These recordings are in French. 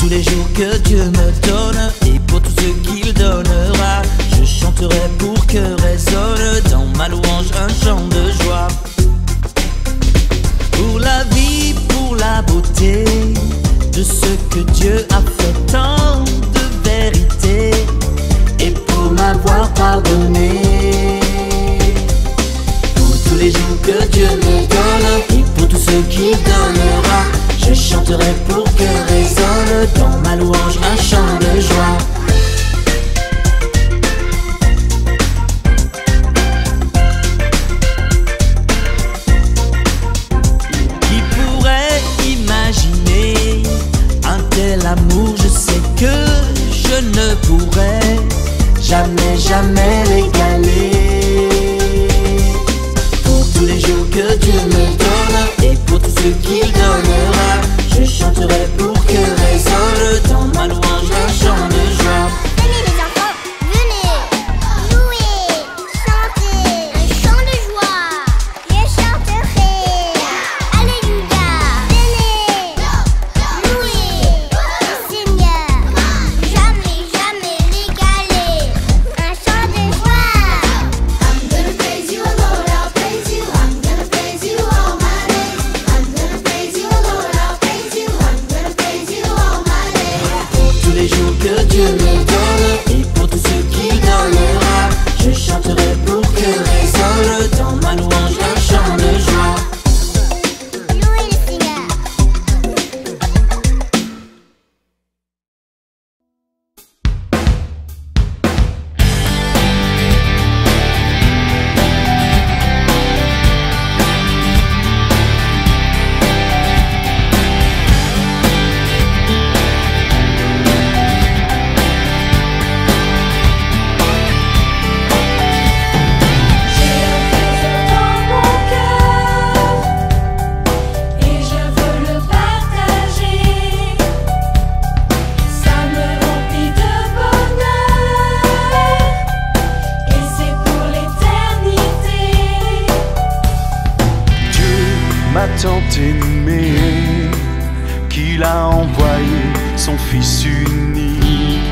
tous les jours que Dieu me donne et pour tout ce qu'il donnera, je chanterai pour que résonne dans ma louange un chant de joie. Pour la vie, pour la beauté de ce que Dieu a fait, tant de vérité, et pour m'avoir pardonné. Pour tous les jours que Dieu me donne et pour tout ce qu'il donnera, je chanterai pour que résonne dans ma louange un chant de joie. Qui pourrait imaginer un tel amour? Je sais que je ne pourrais jamais, jamais l'égaler. Pour tous les jours que Dieu me donne et pour tout ce qu'il donnera, je chanterai pour que résonne dans ma louange un chant de joie. Venez les enfants, venez, louer, chanter, un chant de joie. Je chanterai, alléluia. Venez, louer le Seigneur, jamais, jamais l'égaler, un chant de joie. I'm gonna praise you, Lord, I'll praise you. I'm gonna praise you all my days. I'm gonna praise you, Lord, I'll praise you. I'm gonna praise you all my days. Pour tous les jours que Dieu me donne et pour tout ce qu'il donnera, je chanterai pour que résonne dans ma louange un chant de joie. Louez le Seigneur. Tant aimé qu'il a envoyé son Fils unique,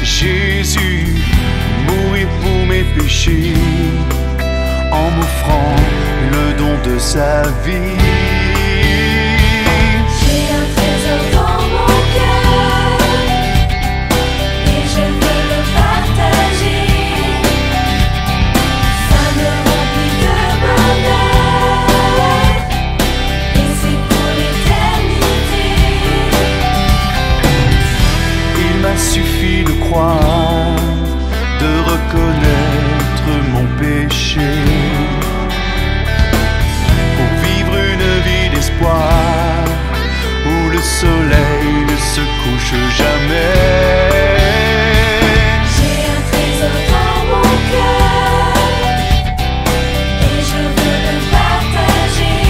Jésus, mourir pour mes péchés, en m'offrant le don de sa vie. J'ai un trésor dans mon cœur et je veux le partager. Ça me remplit de bonheur et c'est pour l'éternité. Il m'a suffi de croire, de reconnaître mon péché, pour vivre une vie d'espoir où le soleil ne se couche jamais. J'ai un trésor dans mon cœur et je veux le partager.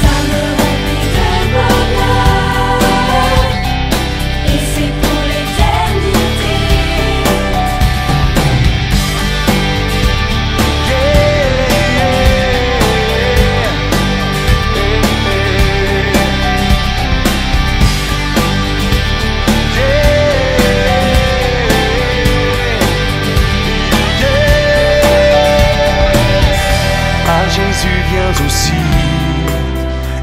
Ça me remplit de bonheur et c'est pour l'éternité. À Jésus viens aussi,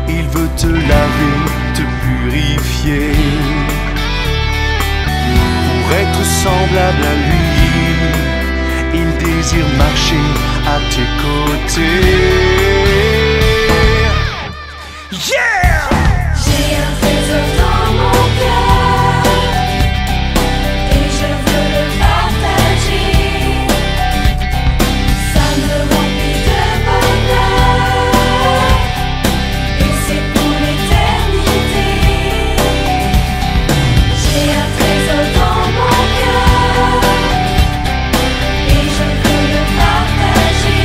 il veut te laver, te purifier, pour être semblable à lui, il désire marcher à tes côtés. Yeah! J'ai un trésor dans mon cœur et je veux le partager. Ça me remplit de bonheur et c'est pour l'éternité. J'ai un trésor dans mon cœur et je veux le partager.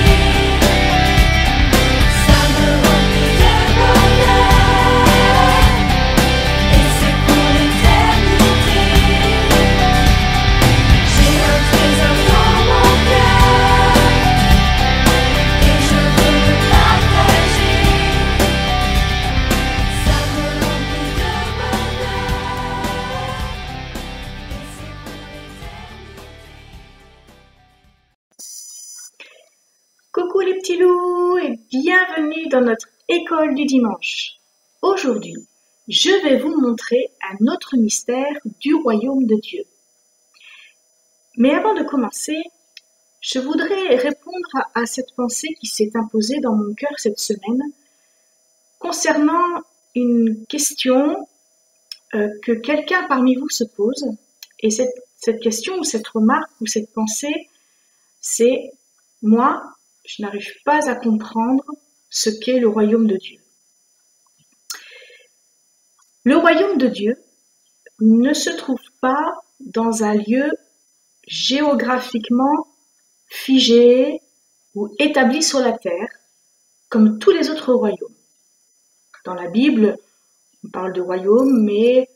Bienvenue dans notre école du dimanche. Aujourd'hui, je vais vous montrer un autre mystère du royaume de Dieu. Mais avant de commencer, je voudrais répondre à cette pensée qui s'est imposée dans mon cœur cette semaine concernant une question que quelqu'un parmi vous se pose. Et cette question ou cette remarque ou cette pensée, c'est « Moi, je n'arrive pas à comprendre ce qu'est le royaume de Dieu. » Le royaume de Dieu ne se trouve pas dans un lieu géographiquement figé ou établi sur la terre, comme tous les autres royaumes. Dans la Bible, on parle de royaume, mais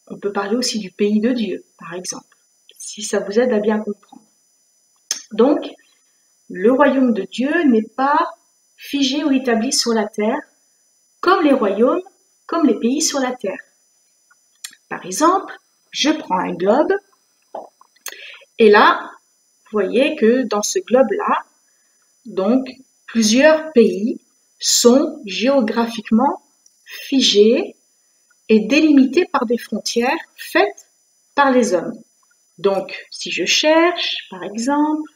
on peut parler aussi du pays de Dieu, par exemple, si ça vous aide à bien comprendre. Donc, le royaume de Dieu n'est pas figé ou établi sur la terre, comme les royaumes, comme les pays sur la terre. Par exemple, je prends un globe, et là, vous voyez que dans ce globe-là, donc, plusieurs pays sont géographiquement figés et délimités par des frontières faites par les hommes. Donc, si je cherche, par exemple,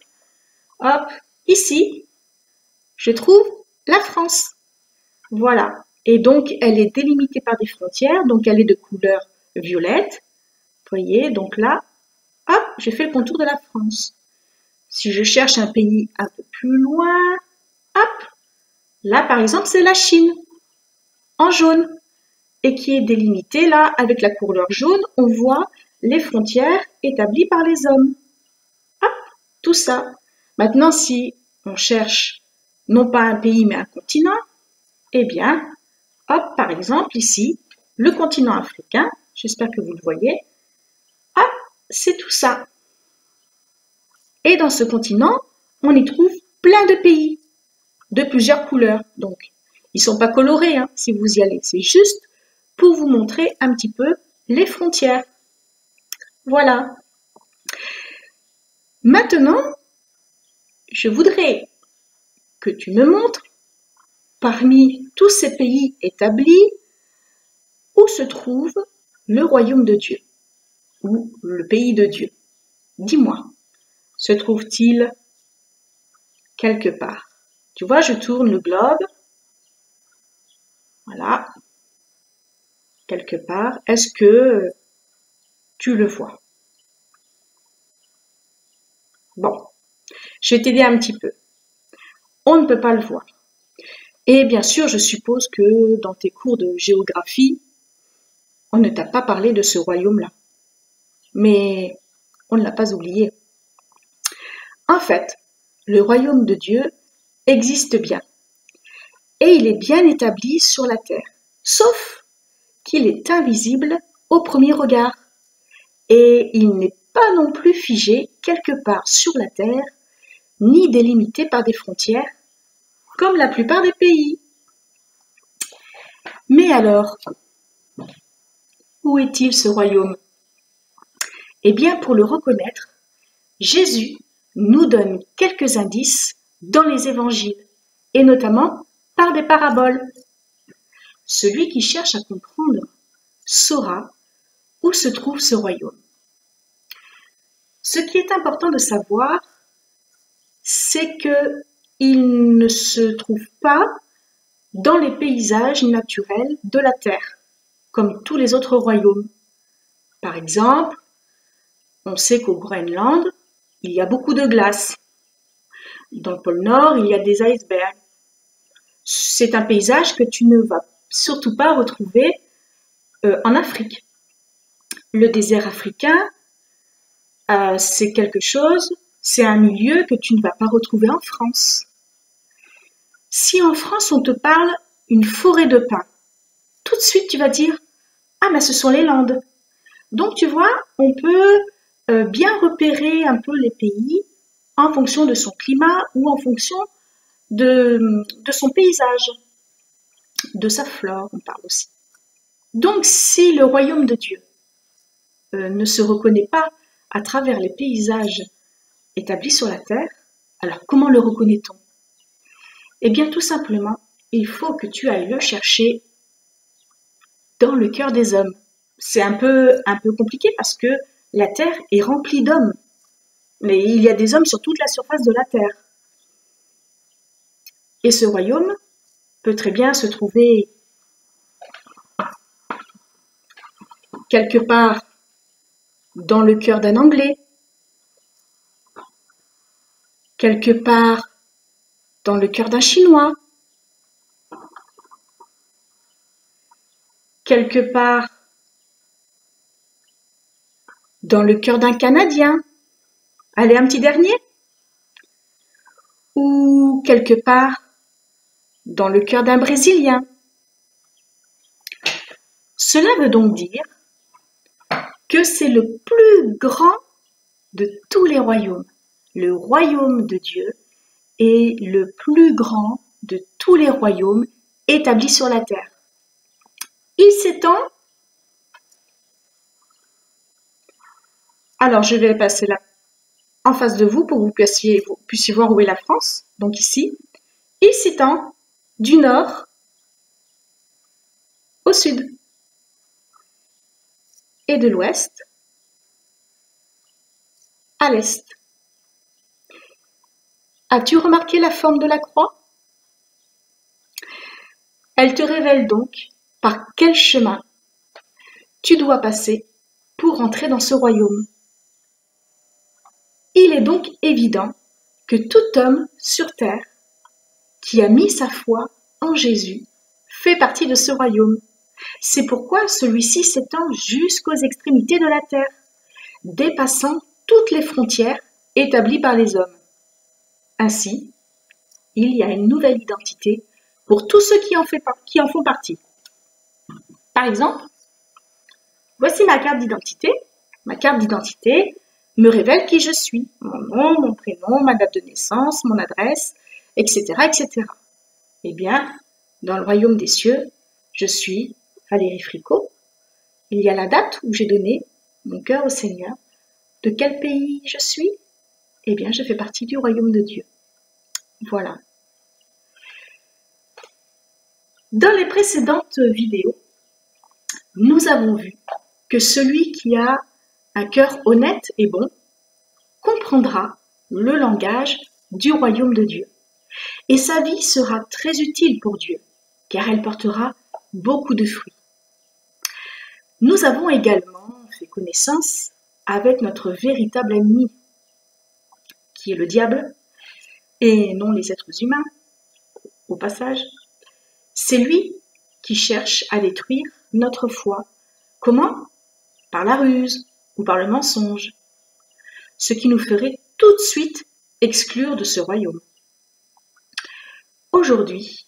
hop, ici, je trouve la France. Voilà. Et donc, elle est délimitée par des frontières, donc elle est de couleur violette. Vous voyez, donc là, hop, j'ai fait le contour de la France. Si je cherche un pays un peu plus loin, hop, là, par exemple, c'est la Chine, en jaune, et qui est délimitée, là, avec la couleur jaune, on voit les frontières établies par les hommes. Hop, tout ça. Maintenant, si on cherche non pas un pays, mais un continent, eh bien, hop, par exemple, ici, le continent africain, j'espère que vous le voyez, hop, c'est tout ça. Et dans ce continent, on y trouve plein de pays, de plusieurs couleurs. Donc, ils ne sont pas colorés, hein, si vous y allez, c'est juste pour vous montrer un petit peu les frontières. Voilà. Maintenant, je voudrais que tu me montres, parmi tous ces pays établis, où se trouve le royaume de Dieu, ou le pays de Dieu. Dis-moi, se trouve-t-il quelque part? Tu vois, je tourne le globe. Voilà. Quelque part. Est-ce que tu le vois? Bon, je vais t'aider un petit peu. On ne peut pas le voir. Et bien sûr, je suppose que dans tes cours de géographie, on ne t'a pas parlé de ce royaume-là. Mais on ne l'a pas oublié. En fait, le royaume de Dieu existe bien. Et il est bien établi sur la terre. Sauf qu'il est invisible au premier regard. Et il n'est pas non plus figé quelque part sur la terre, ni délimité par des frontières, comme la plupart des pays. Mais alors, où est-il ce royaume? Eh bien, pour le reconnaître, Jésus nous donne quelques indices dans les évangiles, et notamment par des paraboles. Celui qui cherche à comprendre saura où se trouve ce royaume. Ce qui est important de savoir, c'est qu'il ne se trouve pas dans les paysages naturels de la terre, comme tous les autres royaumes. Par exemple, on sait qu'au Groenland, il y a beaucoup de glace. Dans le pôle Nord, il y a des icebergs. C'est un paysage que tu ne vas surtout pas retrouver en Afrique. Le désert africain, c'est quelque chose, c'est un milieu que tu ne vas pas retrouver en France. Si en France on te parle une forêt de pins, tout de suite tu vas dire « Ah mais ce sont les Landes ». Donc tu vois, on peut bien repérer un peu les pays en fonction de son climat ou en fonction de son paysage, de sa flore, on parle aussi. Donc si le royaume de Dieu ne se reconnaît pas à travers les paysages établis sur la terre, alors comment le reconnaît-on? Eh bien tout simplement il faut que tu ailles le chercher dans le cœur des hommes. C'est un peu compliqué parce que la terre est remplie d'hommes. Mais il y a des hommes sur toute la surface de la terre. Et ce royaume peut très bien se trouver quelque part dans le cœur d'un Anglais, quelque part dans le cœur d'un Chinois, quelque part dans le cœur d'un Canadien. Allez, un petit dernier. Ou quelque part dans le cœur d'un Brésilien. Cela veut donc dire que c'est le plus grand de tous les royaumes. Le royaume de Dieu est le plus grand de tous les royaumes établis sur la terre. Il s'étend. Alors, je vais passer là en face de vous pour que vous puissiez voir où est la France. Donc ici, il s'étend du nord au sud et de l'ouest à l'est. As-tu remarqué la forme de la croix? Elle te révèle donc par quel chemin tu dois passer pour entrer dans ce royaume. Il est donc évident que tout homme sur terre qui a mis sa foi en Jésus fait partie de ce royaume. C'est pourquoi celui-ci s'étend jusqu'aux extrémités de la terre, dépassant toutes les frontières établies par les hommes. Ainsi, il y a une nouvelle identité pour tous ceux qui en font partie. Par exemple, voici ma carte d'identité. Ma carte d'identité me révèle qui je suis, mon nom, mon prénom, ma date de naissance, mon adresse, etc., etc. Eh bien, dans le royaume des cieux, je suis Valérie Fricot. Il y a la date où j'ai donné mon cœur au Seigneur. De quel pays je suis? Eh bien, je fais partie du royaume de Dieu. Voilà. Dans les précédentes vidéos, nous avons vu que celui qui a un cœur honnête et bon comprendra le langage du royaume de Dieu. Et sa vie sera très utile pour Dieu, car elle portera beaucoup de fruits. Nous avons également fait connaissance avec notre véritable ennemi, qui est le diable, et non les êtres humains, au passage. C'est lui qui cherche à détruire notre foi. Comment? Par la ruse ou par le mensonge, ce qui nous ferait tout de suite exclure de ce royaume. Aujourd'hui,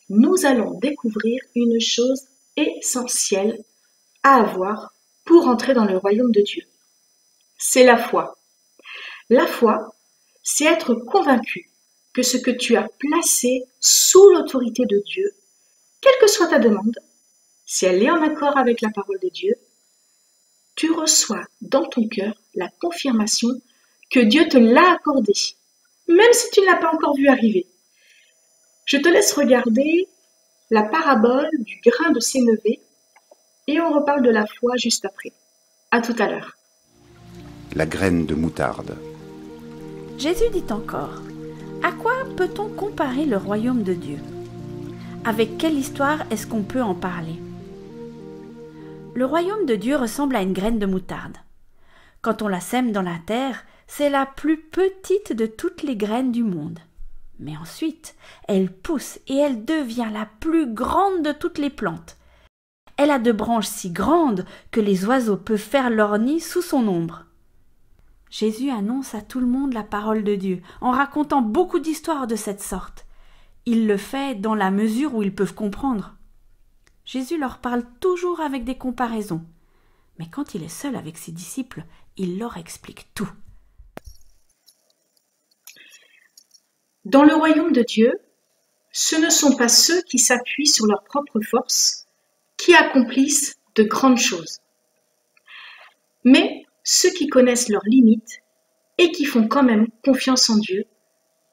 nous allons découvrir une chose essentielle à avoir pour entrer dans le royaume de Dieu. C'est la foi. La foi, c'est être convaincu que ce que tu as placé sous l'autorité de Dieu, quelle que soit ta demande, si elle est en accord avec la parole de Dieu, tu reçois dans ton cœur la confirmation que Dieu te l'a accordé, même si tu ne l'as pas encore vu arriver. Je te laisse regarder la parabole du grain de sénévé et on reparle de la foi juste après. À tout à l'heure. La graine de moutarde. Jésus dit encore, « À quoi peut-on comparer le royaume de Dieu? Avec quelle histoire est-ce qu'on peut en parler ?» Le royaume de Dieu ressemble à une graine de moutarde. Quand on la sème dans la terre, c'est la plus petite de toutes les graines du monde. Mais ensuite, elle pousse et elle devient la plus grande de toutes les plantes. Elle a de branches si grandes que les oiseaux peuvent faire leur nid sous son ombre. Jésus annonce à tout le monde la parole de Dieu en racontant beaucoup d'histoires de cette sorte. Il le fait dans la mesure où ils peuvent comprendre. Jésus leur parle toujours avec des comparaisons. Mais quand il est seul avec ses disciples, il leur explique tout. Dans le royaume de Dieu, ce ne sont pas ceux qui s'appuient sur leur propre force qui accomplissent de grandes choses, mais ceux qui connaissent leurs limites et qui font quand même confiance en Dieu,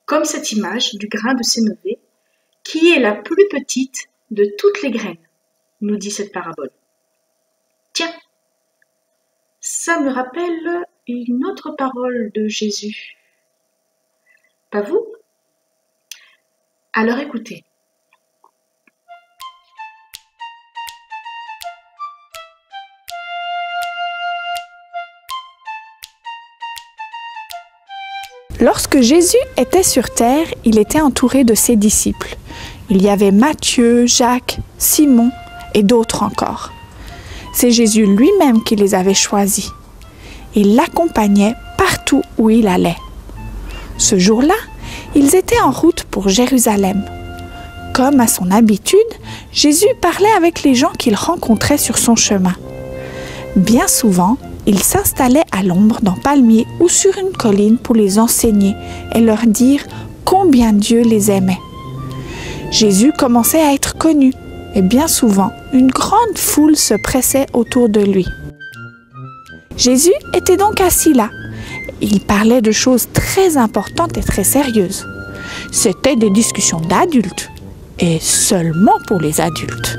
comme cette image du grain de sénévé qui est la plus petite de toutes les graines, nous dit cette parabole. Tiens, ça me rappelle une autre parole de Jésus. Pas vous? Alors écoutez. Lorsque Jésus était sur terre, il était entouré de ses disciples. Il y avait Matthieu, Jacques, Simon et d'autres encore. C'est Jésus lui-même qui les avait choisis. Il l'accompagnait partout où il allait. Ce jour-là, ils étaient en route pour Jérusalem. Comme à son habitude, Jésus parlait avec les gens qu'il rencontrait sur son chemin. Bien souvent, il s'installait à l'ombre d'un palmier ou sur une colline pour les enseigner et leur dire combien Dieu les aimait. Jésus commençait à être connu et bien souvent, une grande foule se pressait autour de lui. Jésus était donc assis là. Il parlait de choses très importantes et très sérieuses. C'était des discussions d'adultes et seulement pour les adultes.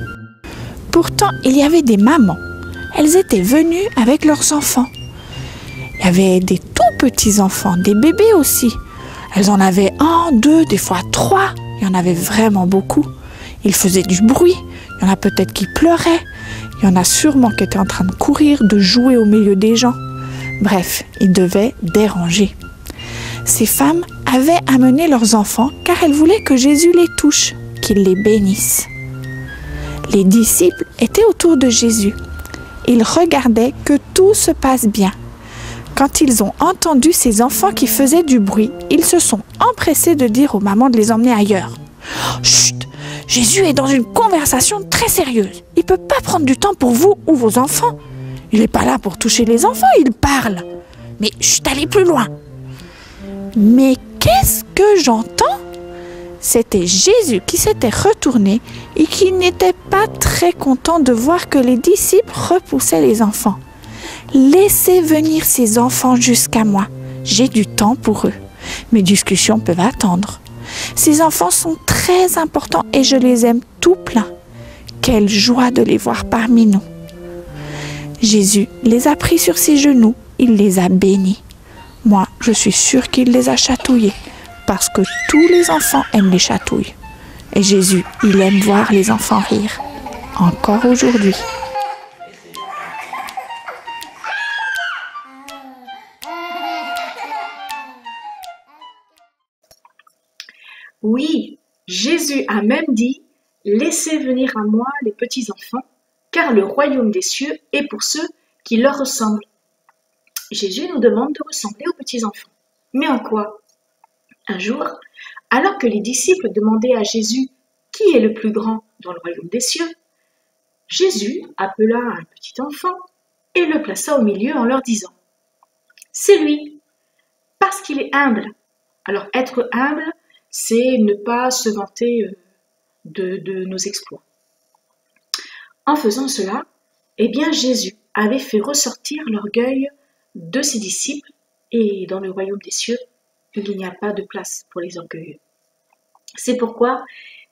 Pourtant, il y avait des mamans. Elles étaient venues avec leurs enfants. Il y avait des tout petits enfants, des bébés aussi. Elles en avaient 1, 2, des fois 3. Il y en avait vraiment beaucoup. Ils faisaient du bruit. Il y en a peut-être qui pleuraient. Il y en a sûrement qui étaient en train de courir, de jouer au milieu des gens. Bref, ils devaient déranger. Ces femmes avaient amené leurs enfants car elles voulaient que Jésus les touche, qu'il les bénisse. Les disciples étaient autour de Jésus. Ils regardaient que tout se passe bien. Quand ils ont entendu ces enfants qui faisaient du bruit, ils se sont empressés de dire aux mamans de les emmener ailleurs. « Chut! Jésus est dans une conversation très sérieuse. Il ne peut pas prendre du temps pour vous ou vos enfants. Il n'est pas là pour toucher les enfants, il parle. Mais chut, allez plus loin. » Mais qu'est-ce que j'entends? C'était Jésus qui s'était retourné et qui n'était pas très content de voir que les disciples repoussaient les enfants. « Laissez venir ces enfants jusqu'à moi. J'ai du temps pour eux. Mes discussions peuvent attendre. Ces enfants sont très importants et je les aime tout plein. Quelle joie de les voir parmi nous. » Jésus les a pris sur ses genoux, il les a bénis. Moi, je suis sûre qu'il les a chatouillés, parce que tous les enfants aiment les chatouilles. Et Jésus, il aime voir les enfants rire, encore aujourd'hui. Oui, Jésus a même dit « Laissez venir à moi les petits enfants, car le royaume des cieux est pour ceux qui leur ressemblent. » Jésus nous demande de ressembler aux petits enfants. Mais en quoi? Un jour, alors que les disciples demandaient à Jésus qui est le plus grand dans le royaume des cieux, Jésus appela un petit enfant et le plaça au milieu en leur disant « C'est lui, parce qu'il est humble. » Alors être humble, c'est ne pas se vanter de nos exploits. En faisant cela, eh bien Jésus avait fait ressortir l'orgueil de ses disciples et dans le royaume des cieux, il n'y a pas de place pour les orgueilleux. C'est pourquoi,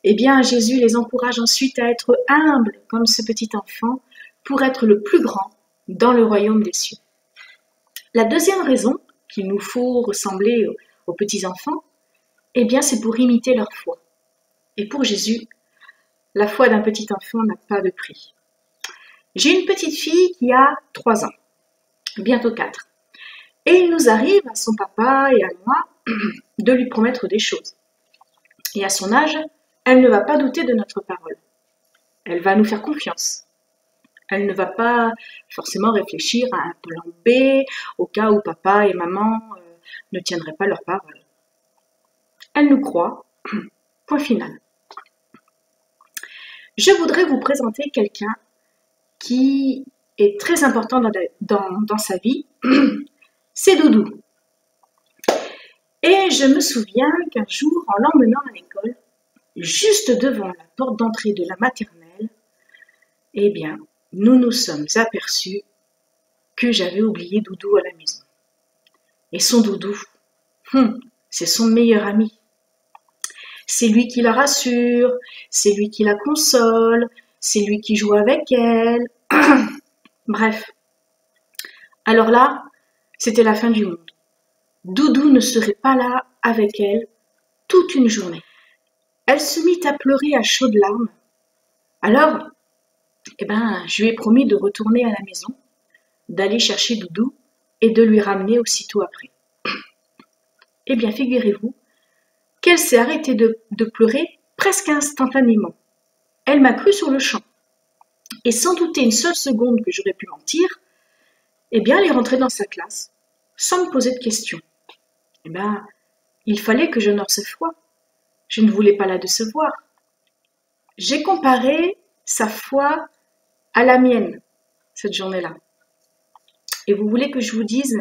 eh bien Jésus les encourage ensuite à être humbles comme ce petit enfant pour être le plus grand dans le royaume des cieux. La deuxième raison qu'il nous faut ressembler aux petits enfants, eh bien c'est pour imiter leur foi. Et pour Jésus, la foi d'un petit enfant n'a pas de prix. J'ai une petite fille qui a 3 ans, bientôt 4. Et il nous arrive à son papa et à moi de lui promettre des choses. Et à son âge, elle ne va pas douter de notre parole. Elle va nous faire confiance. Elle ne va pas forcément réfléchir à un plan B au cas où papa et maman ne tiendraient pas leur parole. Elle nous croit, point final. Je voudrais vous présenter quelqu'un qui est très important dans sa vie, c'est Doudou. Et je me souviens qu'un jour, en l'emmenant à l'école, juste devant la porte d'entrée de la maternelle, eh bien, nous nous sommes aperçus que j'avais oublié Doudou à la maison. Et son Doudou, c'est son meilleur ami. C'est lui qui la rassure, c'est lui qui la console, c'est lui qui joue avec elle. Bref. Alors là, c'était la fin du monde. Doudou ne serait pas là avec elle toute une journée. Elle se mit à pleurer à chaudes larmes. Alors, je lui ai promis de retourner à la maison, d'aller chercher Doudou et de lui ramener aussitôt après. Eh bien, figurez-vous qu'elle s'est arrêtée de pleurer presque instantanément. Elle m'a cru sur le champ. Et sans douter une seule seconde que j'aurais pu mentir, elle est rentrée dans sa classe, sans me poser de questions. Il fallait que j'honore sa foi. Je ne voulais pas la décevoir. J'ai comparé sa foi à la mienne, cette journée-là. Et vous voulez que je vous dise,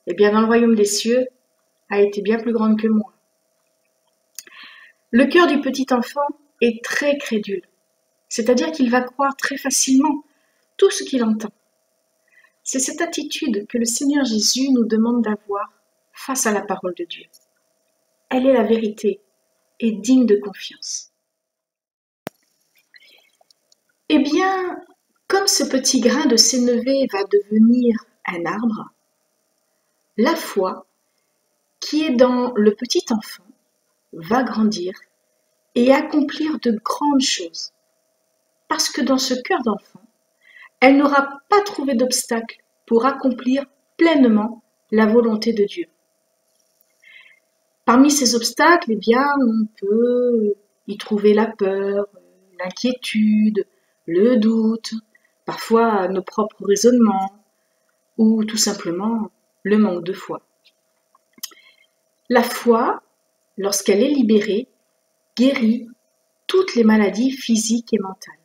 dans le royaume des cieux, a été bien plus grande que moi. Le cœur du petit enfant est très crédule, c'est-à-dire qu'il va croire très facilement tout ce qu'il entend. C'est cette attitude que le Seigneur Jésus nous demande d'avoir face à la parole de Dieu. Elle est la vérité et digne de confiance. Comme ce petit grain de sénévé va devenir un arbre, la foi qui est dans le petit enfant va grandir et accomplir de grandes choses. Parce que dans ce cœur d'enfant, elle n'aura pas trouvé d'obstacle pour accomplir pleinement la volonté de Dieu. Parmi ces obstacles, on peut y trouver la peur, l'inquiétude, le doute, parfois nos propres raisonnements, ou tout simplement le manque de foi. La foi, lorsqu'elle est libérée, guérit toutes les maladies physiques et mentales,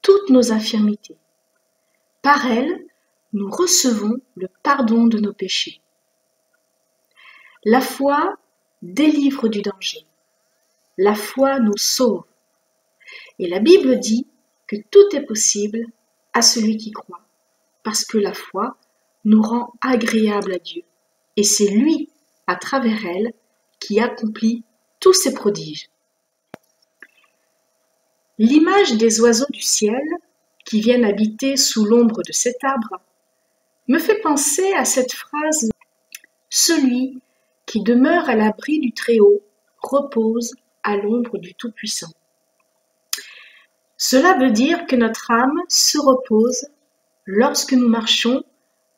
toutes nos infirmités. Par elle, nous recevons le pardon de nos péchés. La foi délivre du danger. La foi nous sauve. Et la Bible dit que tout est possible à celui qui croit, parce que la foi nous rend agréables à Dieu. Et c'est lui, à travers elle, qui accomplit tous ces prodiges. L'image des oiseaux du ciel qui viennent habiter sous l'ombre de cet arbre me fait penser à cette phrase « Celui qui demeure à l'abri du Très-Haut repose à l'ombre du Tout-Puissant ». Cela veut dire que notre âme se repose lorsque nous marchons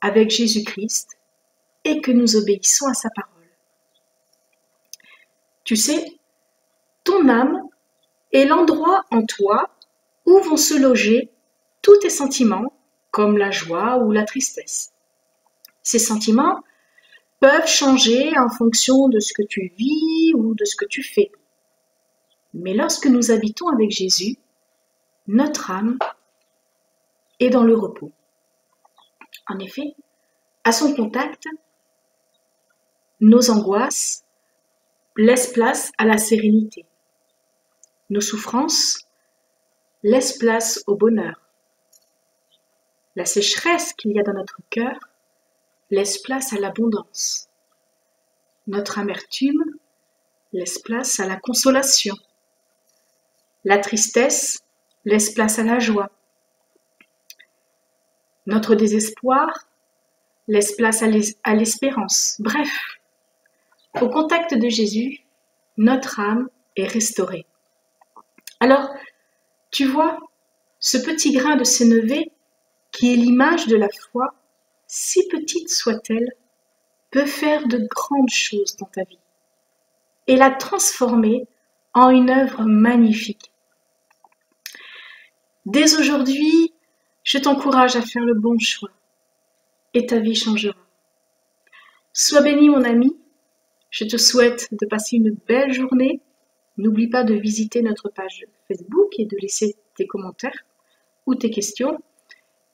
avec Jésus-Christ et que nous obéissons à sa parole. Tu sais, ton âme est l'endroit en toi où vont se loger tous tes sentiments, comme la joie ou la tristesse. Ces sentiments peuvent changer en fonction de ce que tu vis ou de ce que tu fais. Mais lorsque nous habitons avec Jésus, notre âme est dans le repos. En effet, à son contact, nos angoisses laissent place à la sérénité. Nos souffrances laissent place au bonheur. La sécheresse qu'il y a dans notre cœur laisse place à l'abondance. Notre amertume laisse place à la consolation. La tristesse laisse place à la joie. Notre désespoir laisse place à l'espérance. Bref, au contact de Jésus, notre âme est restaurée. Alors, tu vois, ce petit grain de sénévé, qui est l'image de la foi, si petite soit-elle, peut faire de grandes choses dans ta vie et la transformer en une œuvre magnifique. Dès aujourd'hui, je t'encourage à faire le bon choix et ta vie changera. Sois béni mon ami, je te souhaite de passer une belle journée. N'oublie pas de visiter notre page Facebook et de laisser tes commentaires ou tes questions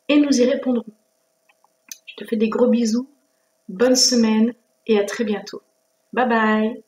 et nous y répondrons. Je te fais des gros bisous, bonne semaine et à très bientôt. Bye bye!